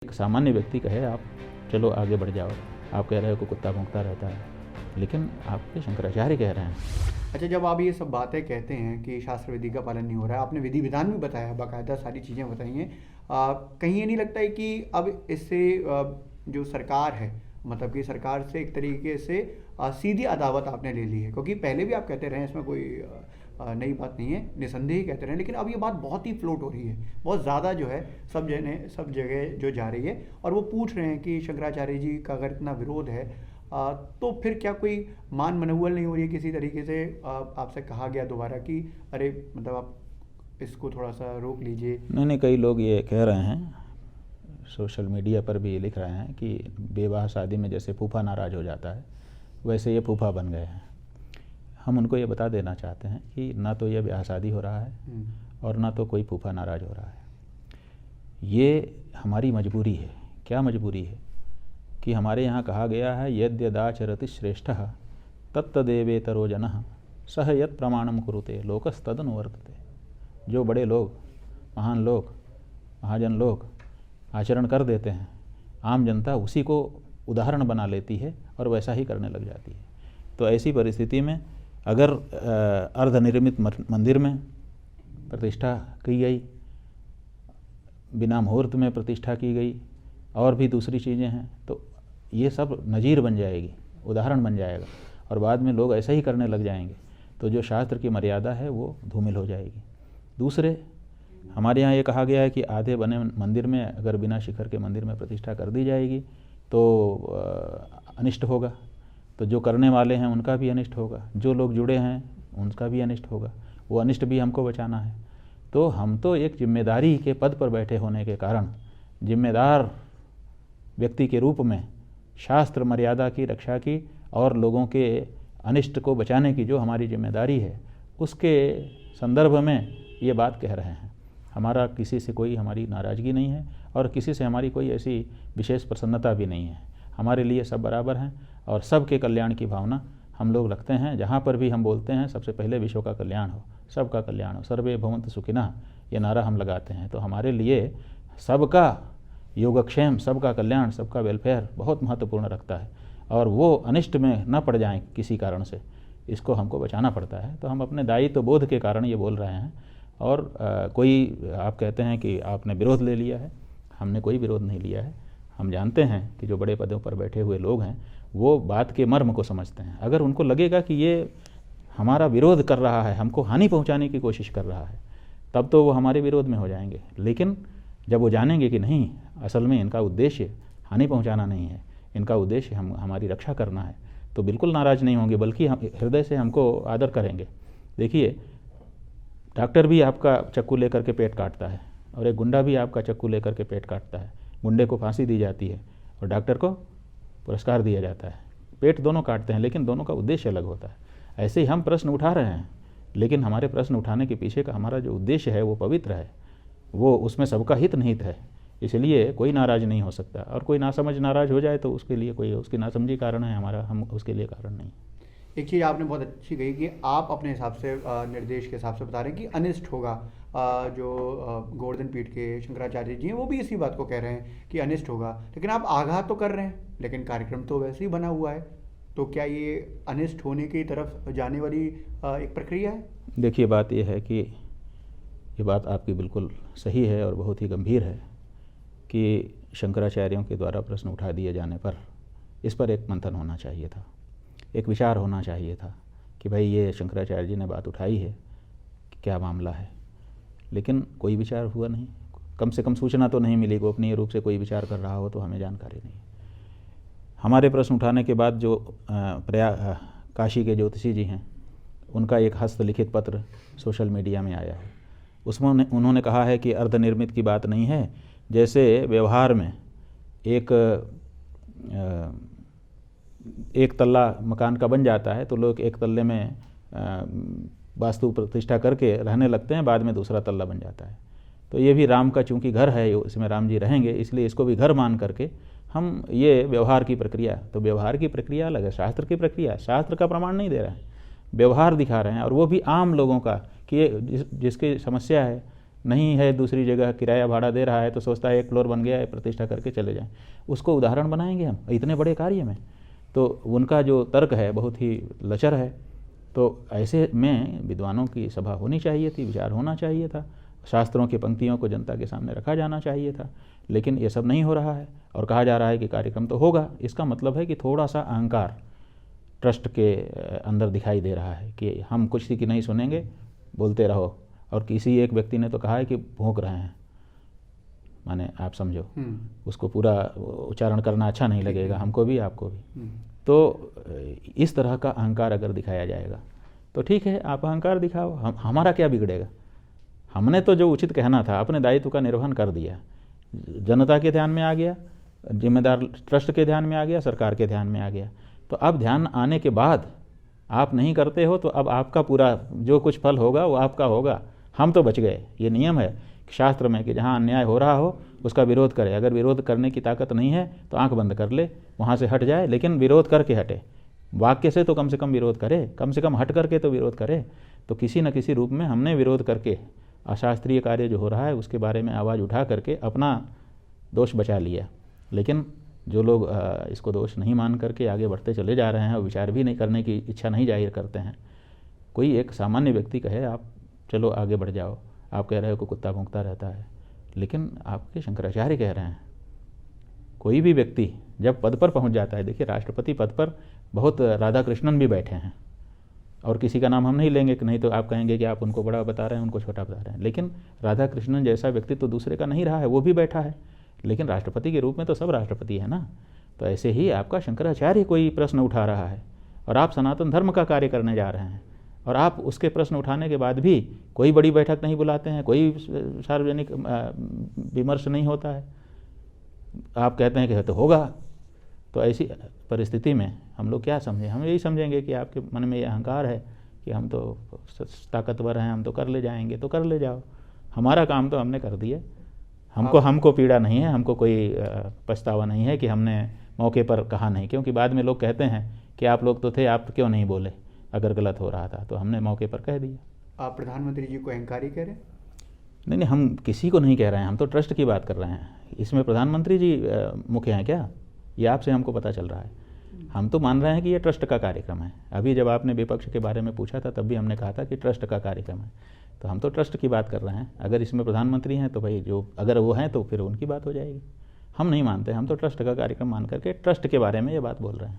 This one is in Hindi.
एक सामान्य व्यक्ति कहे आप चलो आगे बढ़ जाओ, आप कह रहे हो कि कुत्ता भौंकता रहता है, लेकिन आपके शंकराचार्य कह रहे हैं। अच्छा, जब आप ये सब बातें कहते हैं कि शास्त्र विधि का पालन नहीं हो रहा है, आपने विधि विधान भी बताया, बाकायदा सारी चीज़ें बताई हैं। कहीं ये नहीं लगता है कि अब इससे जो सरकार है, मतलब कि सरकार से एक तरीके से सीधी अदावत आपने ले ली है? क्योंकि पहले भी आप कहते रहे हैं, इसमें कोई नई बात नहीं है, निसंदेह ही कहते रहे हैं, लेकिन अब ये बात बहुत ही फ्लोट हो रही है, बहुत ज़्यादा जो है सब जगह जो जा रही है, और वो पूछ रहे हैं कि शंकराचार्य जी का अगर इतना विरोध है तो फिर क्या कोई मान मनौवल नहीं हो रही है किसी तरीके से? आपसे कहा गया दोबारा कि अरे मतलब आप इसको थोड़ा सा रोक लीजिए। नहीं, कई लोग ये कह रहे हैं, सोशल मीडिया पर भी ये लिख रहे हैं कि विवाह शादी में जैसे फूफा नाराज़ हो जाता है वैसे ये फूफा बन गए हैं। हम उनको ये बता देना चाहते हैं कि ना तो ये ब्याह शादी हो रहा है और ना तो कोई फूफा नाराज़ हो रहा है। ये हमारी मजबूरी है। क्या मजबूरी है कि हमारे यहाँ कहा गया है यद्यदाचरति श्रेष्ठः तत्तदेवेतरो जनः सह यत् प्रमाणम कुरुते लोकस्तदनुवर्तते। जो बड़े लोग, महान लोग, महाजन लोग आचरण कर देते हैं, आम जनता उसी को उदाहरण बना लेती है और वैसा ही करने लग जाती है। तो ऐसी परिस्थिति में अगर अर्धनिर्मित मंदिर में प्रतिष्ठा की गई, बिना मुहूर्त में प्रतिष्ठा की गई, और भी दूसरी चीज़ें हैं, तो ये सब नज़ीर बन जाएगी, उदाहरण बन जाएगा, और बाद में लोग ऐसा ही करने लग जाएंगे, तो जो शास्त्र की मर्यादा है वो धूमिल हो जाएगी। दूसरे, हमारे यहाँ ये कहा गया है कि आधे बने मंदिर में अगर बिना शिखर के मंदिर में प्रतिष्ठा कर दी जाएगी तो अनिष्ट होगा, तो जो करने वाले हैं उनका भी अनिष्ट होगा, जो लोग जुड़े हैं उनका भी अनिष्ट होगा, वो अनिष्ट भी हमको बचाना है। तो हम तो एक जिम्मेदारी के पद पर बैठे होने के कारण जिम्मेदार व्यक्ति के रूप में शास्त्र मर्यादा की रक्षा की और लोगों के अनिष्ट को बचाने की जो हमारी जिम्मेदारी है, उसके संदर्भ में ये बात कह रहे हैं। हमारा किसी से कोई हमारी नाराज़गी नहीं है और किसी से हमारी कोई ऐसी विशेष प्रसन्नता भी नहीं है। हमारे लिए सब बराबर हैं और सबके कल्याण की भावना हम लोग रखते हैं। जहाँ पर भी हम बोलते हैं सबसे पहले विश्व का कल्याण हो, सबका कल्याण हो, सर्वे भवन्तु सुखिनः, ये नारा हम लगाते हैं। तो हमारे लिए सबका योगक्षेम, सबका कल्याण, सबका वेलफेयर बहुत महत्वपूर्ण रखता है, और वो अनिष्ट में न पड़ जाएं किसी कारण से, इसको हमको बचाना पड़ता है। तो हम अपने दायित्व बोध के कारण ये बोल रहे हैं। और कोई आप कहते हैं कि आपने विरोध ले लिया है, हमने कोई विरोध नहीं लिया है। हम जानते हैं कि जो बड़े पदों पर बैठे हुए लोग हैं वो बात के मर्म को समझते हैं। अगर उनको लगेगा कि ये हमारा विरोध कर रहा है, हमको हानि पहुंचाने की कोशिश कर रहा है, तब तो वो हमारे विरोध में हो जाएंगे। लेकिन जब वो जानेंगे कि नहीं, असल में इनका उद्देश्य हानि पहुंचाना नहीं है, इनका उद्देश्य हमारी रक्षा करना है, तो बिल्कुल नाराज़ नहीं होंगे, बल्कि हम हृदय से हमको आदर करेंगे। देखिए, डॉक्टर भी आपका चक्कू लेकर के पेट काटता है और एक गुंडा भी आपका चक्कू लेकर के पेट काटता है। गुंडे को फांसी दी जाती है और डॉक्टर को पुरस्कार दिया जाता है। पेट दोनों काटते हैं, लेकिन दोनों का उद्देश्य अलग होता है। ऐसे ही हम प्रश्न उठा रहे हैं, लेकिन हमारे प्रश्न उठाने के पीछे का हमारा जो उद्देश्य है वो पवित्र है, वो उसमें सबका हित निहित है। इसलिए कोई नाराज़ नहीं हो सकता, और कोई नासमझ नाराज़ हो जाए तो उसके लिए कोई उसकी नासमझी कारण है हमारा, हम उसके लिए कारण नहीं। एक चीज़ आपने बहुत अच्छी कही कि आप अपने हिसाब से निर्देश के हिसाब से बता रहे हैं कि अनिष्ट होगा। जो गोवर्धन पीठ के शंकराचार्य जी हैं वो भी इसी बात को कह रहे हैं कि अनिष्ट होगा, लेकिन आप आगाह तो कर रहे हैं, लेकिन कार्यक्रम तो वैसे ही बना हुआ है। तो क्या ये अनिष्ट होने की तरफ जाने वाली एक प्रक्रिया है? देखिए, बात यह है कि ये बात आपकी बिल्कुल सही है और बहुत ही गंभीर है कि शंकराचार्यों के द्वारा प्रश्न उठा दिए जाने पर इस पर एक मंथन होना चाहिए था, एक विचार होना चाहिए था कि भाई ये शंकराचार्य जी ने बात उठाई है, क्या मामला है। लेकिन कोई विचार हुआ नहीं, कम से कम सूचना तो नहीं मिली। गोपनीय रूप से कोई विचार कर रहा हो तो हमें जानकारी नहीं। हमारे प्रश्न उठाने के बाद जो काशी के ज्योतिषी जी हैं, उनका एक हस्तलिखित पत्र सोशल मीडिया में आया है। उसमें उन्होंने कहा है कि अर्धनिर्मित की बात नहीं है, जैसे व्यवहार में एक तल्ला मकान का बन जाता है तो लोग एक तल्ले में वास्तु प्रतिष्ठा करके रहने लगते हैं, बाद में दूसरा तल्ला बन जाता है। तो ये भी राम का चूंकि घर है, इसमें राम जी रहेंगे, इसलिए इसको भी घर मान करके हम ये व्यवहार की प्रक्रिया, तो व्यवहार की प्रक्रिया अलग है, शास्त्र की प्रक्रिया, शास्त्र का प्रमाण नहीं दे रहे हैं, व्यवहार दिखा रहे हैं, और वो भी आम लोगों का कि जिसकी समस्या है नहीं है दूसरी जगह किराया भाड़ा दे रहा है तो सोचता है एक फ्लोर बन गया है, प्रतिष्ठा करके चले जाएं। उसको उदाहरण बनाएंगे हम इतने बड़े कार्य में? तो उनका जो तर्क है बहुत ही लचर है। तो ऐसे में विद्वानों की सभा होनी चाहिए थी, विचार होना चाहिए था, शास्त्रों की पंक्तियों को जनता के सामने रखा जाना चाहिए था, लेकिन ये सब नहीं हो रहा है और कहा जा रहा है कि कार्यक्रम तो होगा। इसका मतलब है कि थोड़ा सा अहंकार ट्रस्ट के अंदर दिखाई दे रहा है कि हम कुछ की नहीं सुनेंगे, बोलते रहो। और किसी एक व्यक्ति ने तो कहा है कि भौंक रहे हैं, माने आप समझो, उसको पूरा उच्चारण करना अच्छा नहीं लगेगा हमको भी आपको भी। तो इस तरह का अहंकार अगर दिखाया जाएगा तो ठीक है, आप अहंकार दिखाओ, हमारा क्या बिगड़ेगा? हमने तो जो उचित कहना था अपने दायित्व का निर्वहन कर दिया, जनता के ध्यान में आ गया, जिम्मेदार ट्रस्ट के ध्यान में आ गया, सरकार के ध्यान में आ गया। तो अब ध्यान आने के बाद आप नहीं करते हो तो अब आपका पूरा जो कुछ फल होगा वो आपका होगा। हम तो बच गए। ये नियम है शास्त्र में कि जहाँ अन्याय हो रहा हो उसका विरोध करे। अगर विरोध करने की ताकत नहीं है तो आंख बंद कर ले, वहाँ से हट जाए, लेकिन विरोध करके हटे। वाक्य से तो कम से कम विरोध करे, कम से कम हट करके तो विरोध करे। तो किसी न किसी रूप में हमने विरोध करके अशास्त्रीय कार्य जो हो रहा है उसके बारे में आवाज़ उठा करके अपना दोष बचा लिया। लेकिन जो लोग इसको दोष नहीं मान करके आगे बढ़ते चले जा रहे हैं और विचार भी नहीं करने की इच्छा नहीं जाहिर करते हैं, कोई एक सामान्य व्यक्ति कहे आप चलो आगे बढ़ जाओ, आप कह रहे हो कि कुत्ता भौंकता रहता है, लेकिन आपके शंकराचार्य कह रहे हैं कोई भी व्यक्ति जब पद पर पहुंच जाता है, देखिए राष्ट्रपति पद पर बहुत राधा कृष्णन भी बैठे हैं और किसी का नाम हम नहीं लेंगे कि नहीं तो आप कहेंगे कि आप उनको बड़ा बता रहे हैं, उनको छोटा बता रहे हैं, लेकिन राधा कृष्णन जैसा व्यक्ति तो दूसरे का नहीं रहा है, वो भी बैठा है, लेकिन राष्ट्रपति के रूप में तो सब राष्ट्रपति है ना। तो ऐसे ही आपका शंकराचार्य कोई प्रश्न उठा रहा है और आप सनातन धर्म का कार्य करने जा रहे हैं और आप उसके प्रश्न उठाने के बाद भी कोई बड़ी बैठक नहीं बुलाते हैं, कोई सार्वजनिक विमर्श नहीं होता है, आप कहते हैं कि तो होगा। तो ऐसी परिस्थिति में हम लोग क्या समझें? हम यही समझेंगे कि आपके मन में ये अहंकार है कि हम तो ताकतवर हैं, हम तो कर ले जाएंगे, तो कर ले जाओ, हमारा काम तो हमने कर दिया, हमको पीड़ा नहीं है, हमको कोई पछतावा नहीं है कि हमने मौके पर कहा नहीं, क्योंकि बाद में लोग कहते हैं कि आप लोग तो थे, आप क्यों नहीं बोले अगर गलत हो रहा था, तो हमने मौके पर कह दिया। आप प्रधानमंत्री जी को अहंकारी कह रहे हैं? नहीं, हम किसी को नहीं कह रहे हैं, हम तो ट्रस्ट की बात कर रहे हैं। इसमें प्रधानमंत्री जी मुख्य हैं क्या? ये आपसे हमको पता चल रहा है। हम तो मान रहे हैं कि ये ट्रस्ट का कार्यक्रम है। अभी जब आपने विपक्ष के बारे में पूछा था तब भी हमने कहा था कि ट्रस्ट का कार्यक्रम है, तो हम तो ट्रस्ट की बात कर रहे हैं। अगर इसमें प्रधानमंत्री हैं तो भाई जो अगर वो हैं तो फिर उनकी बात हो जाएगी। हम नहीं मानते, हम तो ट्रस्ट का कार्यक्रम मान करके ट्रस्ट के बारे में ये बात बोल रहे हैं।